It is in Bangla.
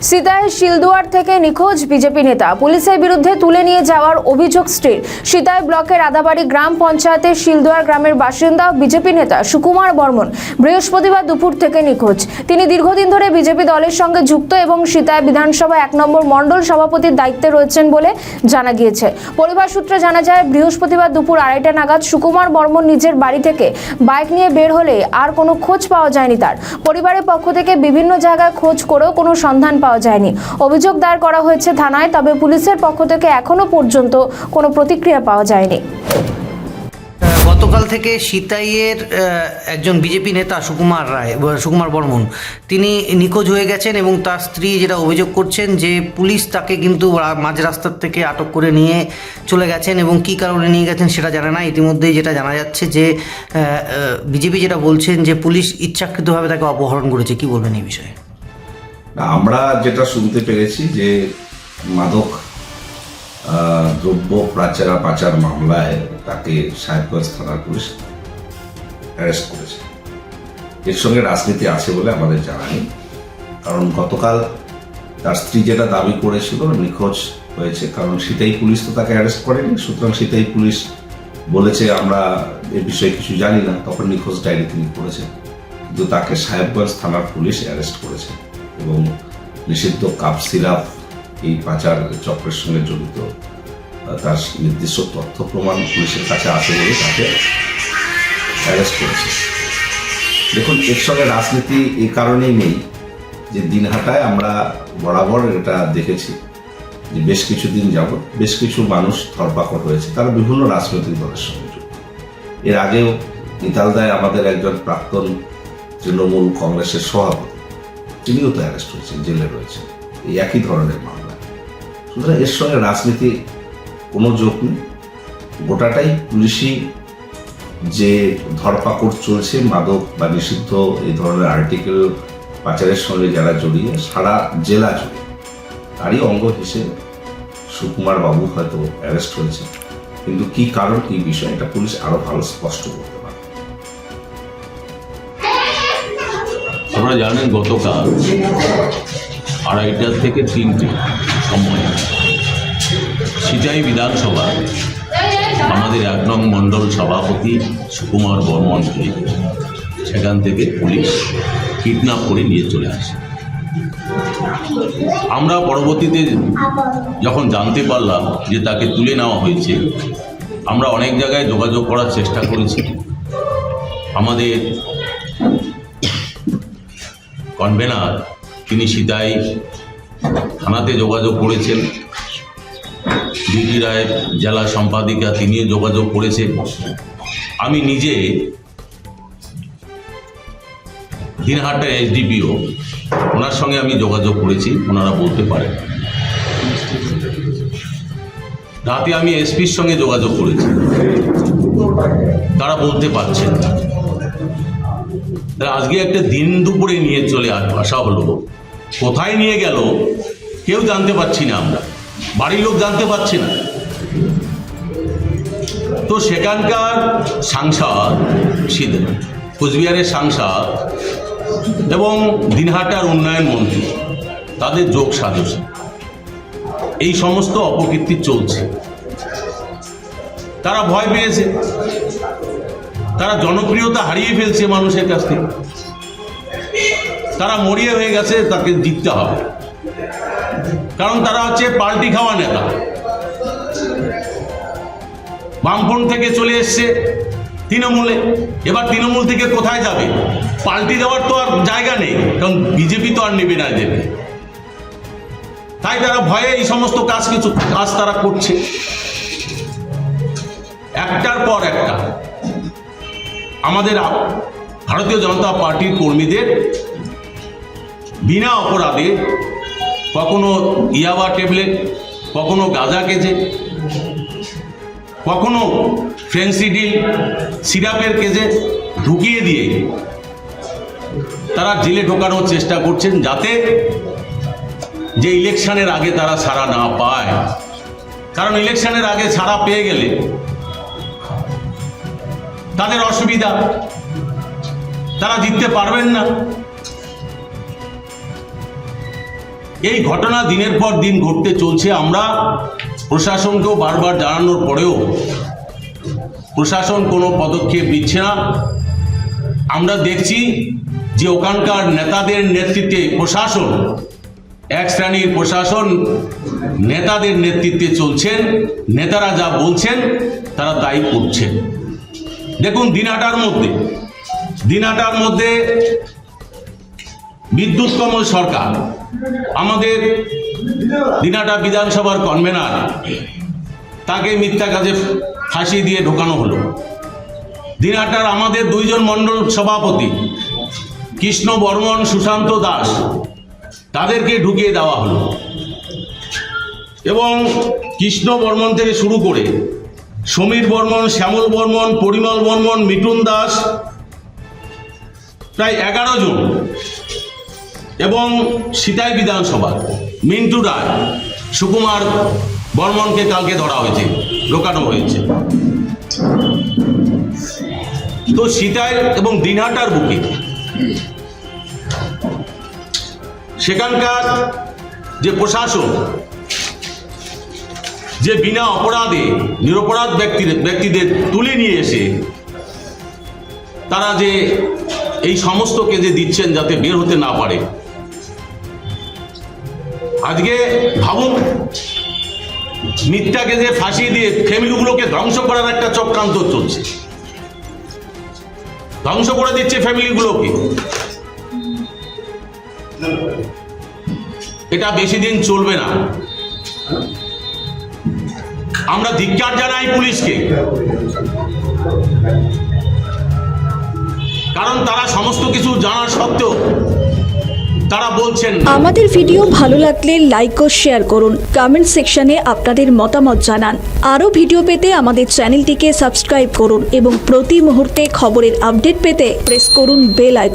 সিতায় শিলদুয়ার থেকে নিখোঁজ বিজেপি নেতা পুলিশের বিরুদ্ধে তুলে নিয়ে যাওয়ার অভিযোগ স্ত্রীর। সিতায় ব্লকের আদাবাড়ি গ্রাম পঞ্চায়েতের শিলদুয়ার গ্রামের বাসিন্দা বিজেপি নেতা সুকুমার বর্মন বৃহস্পতিবার দুপুর থেকে নিখোঁজ। তিনি দীর্ঘদিন ধরে বিজেপি দলের সঙ্গে যুক্ত এবং সিতায় বিধানসভা 1 নম্বর মণ্ডল সভাপতির দায়িত্বে রয়েছেন বলে জানা গিয়েছে। পরিবার সূত্রে জানা যায়, বৃহস্পতিবার দুপুর 2:30টা নাগাদ সুকুমার বর্মন নিজের বাড়ি থেকে বাইক নিয়ে বের হলে আর কোনো খোঁজ পাওয়া যায়নি তার। পরিবারের পক্ষ থেকে বিভিন্ন জায়গায় খোঁজ করেও কোনো সন্ধান পাওয়া যায়নি। অভিযোগ দায়ের করা হয়েছে থানায়, তবে পুলিশের পক্ষ থেকে এখনো পর্যন্ত কোনো প্রতিক্রিয়া পাওয়া যায়নি। গতকাল থেকে সিতাইয়ের একজন বিজেপি নেতা সুকুমার বর্মন তিনি নিখোঁজ হয়ে গেছেন এবং তার স্ত্রী যেটা অভিযোগ করছেন যে পুলিশ তাকে কিন্তু মাঝ রাস্তার থেকে আটক করে নিয়ে চলে গেছেন এবং কী কারণে নিয়ে গেছেন সেটা জানে না। ইতিমধ্যেই যেটা জানা যাচ্ছে যে বিজেপি যেটা বলছেন যে পুলিশ ইচ্ছাকৃতভাবে তাকে অপহরণ করেছে। কি বলবেন এই বিষয়ে? আমরা যেটা শুনতে পেরেছি যে মাদক দ্রব্য পাচার মামলায় তাকে সাহেবগঞ্জ থানার পুলিশ অ্যারেস্ট করেছে। এর সঙ্গে রাজনীতি আছে বলে আমাদের জানা নেই, কারণ গতকাল তার স্ত্রী যেটা দাবি করেছিল নিখোঁজ হয়েছে, কারণ সিতাই পুলিশ তো তাকে অ্যারেস্ট করেনি। সুতরাং সিতাই পুলিশ বলেছে আমরা এ বিষয়ে কিছু জানি না, তখন নিখোঁজ ডায়েরি তিনি করেছেন। কিন্তু তাকে সাহেবগঞ্জ থানার পুলিশ অ্যারেস্ট করেছে এবং নিষিদ্ধ কাপ সিরাপ এই পাচার চক্রের সঙ্গে জড়িত তার নির্দিষ্ট তথ্য প্রমাণ পুলিশের কাছে আছে বলে তাকে অ্যারেস্ট করেছে। দেখুন, এর সঙ্গে রাজনীতি এই কারণেই নেই যে দিনহাটায় আমরা বরাবর এটা দেখেছি যে বেশ কিছুদিন যাবৎ বেশ কিছু মানুষ ধরপাকড় হয়েছে, তারা বিভিন্ন রাজনৈতিক দলের সঙ্গে যুক্ত। এর আগেও নিতালদায় আমাদের একজন প্রাক্তন তৃণমূল কংগ্রেসের সভাপতি, তিনিও তো অ্যারেস্ট হয়েছেন, জেলে রয়েছেন এই একই ধরনের মামলা। সুতরাং এর সঙ্গে রাজনীতি কোনো যোগ নেই। গোটাটাই পুলিশি যে ধরপাকড় চলছে মাদক বা নিষিদ্ধ এই ধরনের আর্টিকেল পাচারের সঙ্গে যারা জড়িয়ে সারা জেলা জুড়ে, তারই অঙ্গ হিসেবে সুকুমার বাবু হয়তো অ্যারেস্ট হয়েছে। কিন্তু কি কারণ, কি বিষয়, এটা পুলিশ আরো ভালো স্পষ্ট করতে পারে। আপনারা জানেন গতকাল 2:30 থেকে 3টে সময় সিতাই বিধানসভা আমাদের 1 নং মণ্ডল সভাপতি সুকুমার বর্মনকে সেখান থেকে পুলিশ কিডন্যাপ করে নিয়ে চলে আসে। আমরা পরবর্তীতে যখন জানতে পারলাম যে তাকে তুলে নেওয়া হয়েছে, আমরা অনেক জায়গায় যোগাযোগ করার চেষ্টা করেছি। আমাদের কনভেনার তিনি সিতাই থানাতে যোগাযোগ করেছেন, বিটি রায়ের জেলা সম্পাদিকা তিনিও যোগাযোগ করেছেন। আমি নিজে দিনহাটার এসডিপিও ওনার সঙ্গে আমি যোগাযোগ করেছি, ওনারা বলতে পারেন। রাতে আমি এসপির সঙ্গে যোগাযোগ করেছি, তারা বলতে পারছেন না। আজকে একটা দিন দুপুরে নিয়ে চলে আসা হলো, কোথায় নিয়ে গেল কেউ জানতে পারছি না, আমরা বাড়ির লোক জানতে পারছি না। তো সেখানকার সাংসদ, কোচবিহারের সাংসদ এবং দিনহাটার উন্নয়ন মন্ত্রী তাদের যোগ সাজসে এই সমস্ত অপকীর্তি চলছে। তারা ভয় পেয়েছে, তারা জনপ্রিয়তা হারিয়ে ফেলছে মানুষের কাছ থেকে, তারা মরিয়া হয়ে গেছে, তাকে জিততে হবে। কারণ তারা হচ্ছে পাল্টি খাওয়া নেতা, বামফ্রন্ট থেকে চলে এসছে তৃণমূলে। এবার তৃণমূল থেকে কোথায় যাবে? পাল্টি দেওয়ার তো আর জায়গা নেই, কারণ বিজেপি তো আর নেবে না দেবে। তাই তারা ভয়ে এই সমস্ত কাজ তারা করছে, একটার পর একটা। আমাদের ভারতীয় জনতা পার্টির কর্মীদের বিনা অপরাধে কখনো ইয়াবা ট্যাবলেট, কখনো গাঁজা কেজে, কখনো ফেন্সিডিল সিরাপের কেজে ঢুকিয়ে দিয়ে তারা জেলে ঢোকানোর চেষ্টা করছেন, যাতে যে ইলেকশনের আগে তারা ছাড়া না পায়। কারণ ইলেকশনের আগে ছাড়া পেয়ে গেলে তাদের অসুবিধা, তারা জিততে পারবেন না। এই ঘটনা দিনের পর দিন ঘটতে চলছে। আমরা প্রশাসনকেও বারবার জানানোর পরেও প্রশাসন কোনো পদক্ষেপ নিচ্ছে না। আমরা দেখছি যে ওখানকার নেতাদের নেতৃত্বে প্রশাসন, এক শ্রেণীর প্রশাসন নেতাদের নেতৃত্বে চলছেন। নেতারা যা বলছেন তারা তাই করছেন। দেখুন, দিনহাটার মধ্যে বিদ্যুৎ কমল সরকার, আমাদের দিনহাটা বিধানসভার কনভেনার, তাকে মিথ্যা কাজে ফাঁসি দিয়ে ঢোকানো হলো। দিনহাটার আমাদের দুইজন মণ্ডল সভাপতি কৃষ্ণ বর্মন, সুশান্ত দাস, তাদেরকে ঢুকিয়ে দেওয়া হলো। এবং কৃষ্ণ বর্মন থেকে শুরু করে সমীর বর্মন, শ্যামল বর্মন, পরিমল বর্মন, মিঠুন দাস, প্রায় 11 জন, এবং সিতাই বিধানসভা মিন্টু রায়, সুকুমার বর্মনকে কালকে ধরা হয়েছে, ঢোকানো হয়েছে। তো সিতাই এবং দিনহাটার বুকে সেখানকার যে প্রশাসন, যে বিনা অপরাধে নিরপরাধ ব্যক্তিদের তুলে নিয়ে এসে তারা যে এই সমস্ত কেজে দিচ্ছেন যাতে বের হতে না পারে। আজকে ভাবুন, মিথ্যা কেজে ফাঁসি দিয়ে ফ্যামিলিগুলোকে ধ্বংস করার একটা চক্রান্ত চলছে, ধ্বংস করে দিচ্ছে ফ্যামিলিগুলোকে। এটা বেশি দিন চলবে না। আমরা ধিক্কার জানাই পুলিশকে, কারণ তারা সমস্ত কিছু জানার সত্ত্বেও তারা বলছেন। আমাদের ভিডিও ভালো লাগলে লাইক ও শেয়ার করুন, কমেন্ট সেকশনে আপনাদের মতামত জানান। আরও ভিডিও পেতে আমাদের চ্যানেলটিকে সাবস্ক্রাইব করুন এবং প্রতি মুহূর্তে খবরের আপডেট পেতে প্রেস করুন বেল আইকন।